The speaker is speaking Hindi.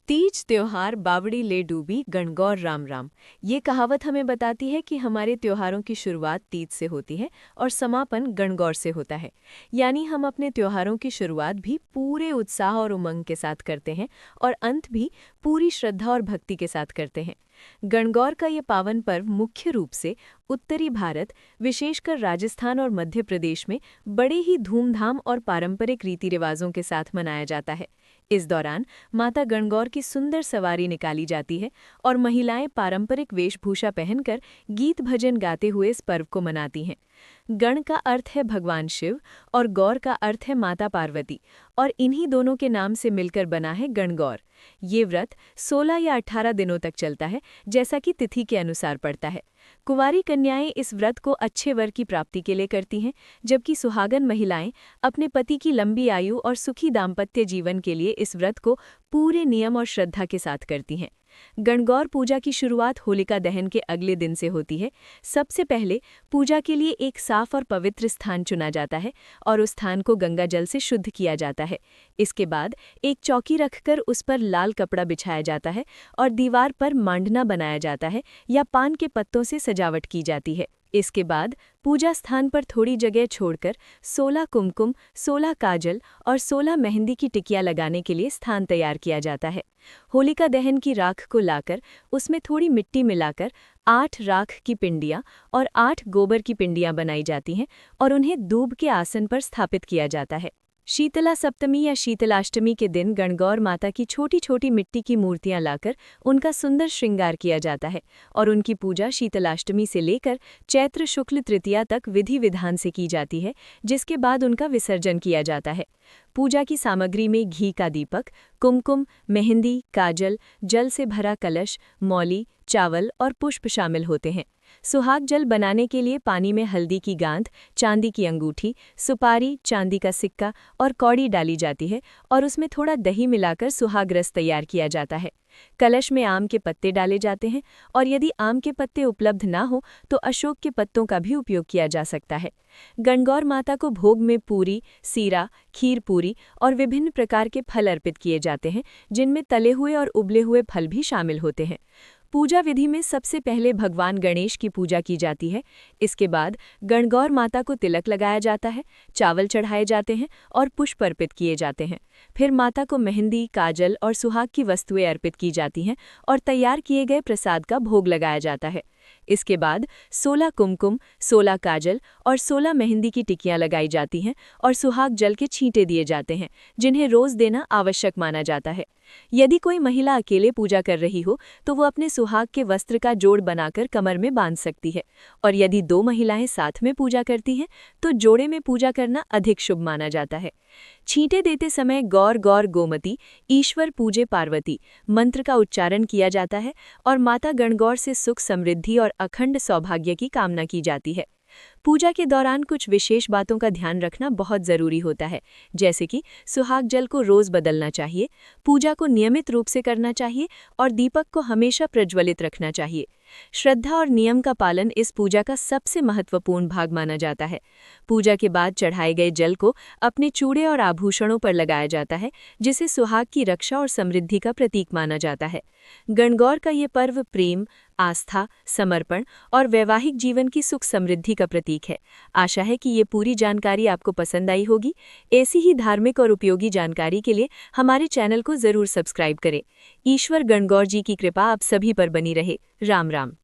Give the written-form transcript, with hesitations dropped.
तीज त्योहार बावड़ी ले डूबी गणगौर राम राम। ये कहावत हमें बताती है कि हमारे त्योहारों की शुरुआत तीज से होती है और समापन गणगौर से होता है। यानी हम अपने त्योहारों की शुरुआत भी पूरे उत्साह और उमंग के साथ करते हैं और अंत भी पूरी श्रद्धा और भक्ति के साथ करते हैं। गणगौर का ये पावन पर्व मुख्य रूप से उत्तरी भारत, विशेषकर राजस्थान और मध्य प्रदेश में बड़े ही धूमधाम और पारंपरिक रीति रिवाजों के साथ मनाया जाता है। इस दौरान माता गणगौर की सुंदर सवारी निकाली जाती है और महिलाएं पारंपरिक वेशभूषा पहनकर गीत भजन गाते हुए इस पर्व को मनाती हैं। गण का अर्थ है भगवान शिव और गौर का अर्थ है माता पार्वती, और इन्हीं दोनों के नाम से मिलकर बना है गणगौर। ये व्रत 16 या 18 दिनों तक चलता है, जैसा कि तिथि के अनुसार पड़ता है। कुंवारी कन्याएं इस व्रत को अच्छे वर की प्राप्ति के लिए करती हैं, जबकि सुहागन महिलाएं अपने पति की लंबी आयु और सुखी दाम्पत्य जीवन के लिए इस व्रत को पूरे नियम और श्रद्धा के साथ करती हैं। गणगौर पूजा की शुरुआत होलिका दहन के अगले दिन से होती है। सबसे पहले पूजा के लिए एक साफ और पवित्र स्थान चुना जाता है और उस स्थान को गंगा जल से शुद्ध किया जाता है। इसके बाद एक चौकी रखकर उस पर लाल कपड़ा बिछाया जाता है और दीवार पर मांडना बनाया जाता है या पान के पत्तों से सजावट की जाती है। इसके बाद पूजा स्थान पर थोड़ी जगह छोड़कर 16 कुमकुम, 16 काजल और 16 मेहंदी की टिकिया लगाने के लिए स्थान तैयार किया जाता है। होलिका दहन की राख को लाकर उसमें थोड़ी मिट्टी मिलाकर 8 राख की पिंडियां और 8 गोबर की पिंडियां बनाई जाती हैं और उन्हें दूब के आसन पर स्थापित किया जाता है। शीतला सप्तमी या शीतलाष्टमी के दिन गणगौर माता की छोटी छोटी मिट्टी की मूर्तियां लाकर उनका सुंदर श्रृंगार किया जाता है और उनकी पूजा शीतलाष्टमी से लेकर चैत्र शुक्ल तृतीया तक विधि विधान से की जाती है, जिसके बाद उनका विसर्जन किया जाता है। पूजा की सामग्री में घी का दीपक, कुमकुम, मेहंदी, काजल, जल से भरा कलश, मौली, चावल और पुष्प शामिल होते हैं। सुहाग जल बनाने के लिए पानी में हल्दी की गांठ, चांदी की अंगूठी, सुपारी, चांदी का सिक्का और कौड़ी डाली जाती है और उसमें थोड़ा दही मिलाकर सुहाग रस तैयार किया जाता है। कलश में आम के पत्ते डाले जाते हैं और यदि आम के पत्ते उपलब्ध ना हो तो अशोक के पत्तों का भी उपयोग किया जा सकता है। गणगौर माता को भोग में पूरी, सीरा, खीर पूरी और विभिन्न प्रकार के फल अर्पित किए जाते हैं, जिनमें तले हुए और उबले हुए फल भी शामिल होते हैं। पूजा विधि में सबसे पहले भगवान गणेश की पूजा की जाती है। इसके बाद गणगौर माता को तिलक लगाया जाता है, चावल चढ़ाए जाते हैं और पुष्प अर्पित किए जाते हैं। फिर माता को मेहंदी, काजल और सुहाग की वस्तुएं अर्पित की जाती हैं और तैयार किए गए प्रसाद का भोग लगाया जाता है। इसके बाद 16 कुमकुम, 16 काजल और 16 मेहंदी की टिकियां लगाई जाती हैं और सुहाग जल के छींटे दिए जाते हैं, जिन्हें रोज देना आवश्यक माना जाता है। यदि कोई महिला अकेले पूजा कर रही हो तो वो अपने सुहाग के वस्त्र का जोड़ बनाकर कमर में बांध सकती है, और यदि 2 महिलाएं साथ में पूजा करती हैं तो जोड़े में पूजा करना अधिक शुभ माना जाता है। छींटे देते समय गौर गौर गोमती, ईश्वर पूजे पार्वती मंत्र का उच्चारण किया जाता है और माता गणगौर से सुख, समृद्धि और अखंड सौभाग्य की कामना की जाती है। पूजा के दौरान कुछ विशेष बातों का ध्यान रखना बहुत जरूरी होता है, जैसे कि सुहाग जल को रोज बदलना चाहिए, पूजा को नियमित रूप से करना चाहिए और दीपक को हमेशा प्रज्वलित रखना चाहिए। श्रद्धा और नियम का पालन इस पूजा का सबसे महत्वपूर्ण भाग माना जाता है। पूजा के बाद चढ़ाए गए जल को अपने चूड़े और आभूषणों पर लगाया जाता है, जिसे सुहाग की रक्षा और समृद्धि का प्रतीक माना जाता है। गणगौर का ये पर्व प्रेम, आस्था, समर्पण और वैवाहिक जीवन की सुख समृद्धि का प्रतीक है। आशा है कि ये पूरी जानकारी आपको पसंद आई होगी। ऐसी ही धार्मिक और उपयोगी जानकारी के लिए हमारे चैनल को जरूर सब्सक्राइब करें। ईश्वर गणगौर जी की कृपा आप सभी पर बनी रहे। राम राम।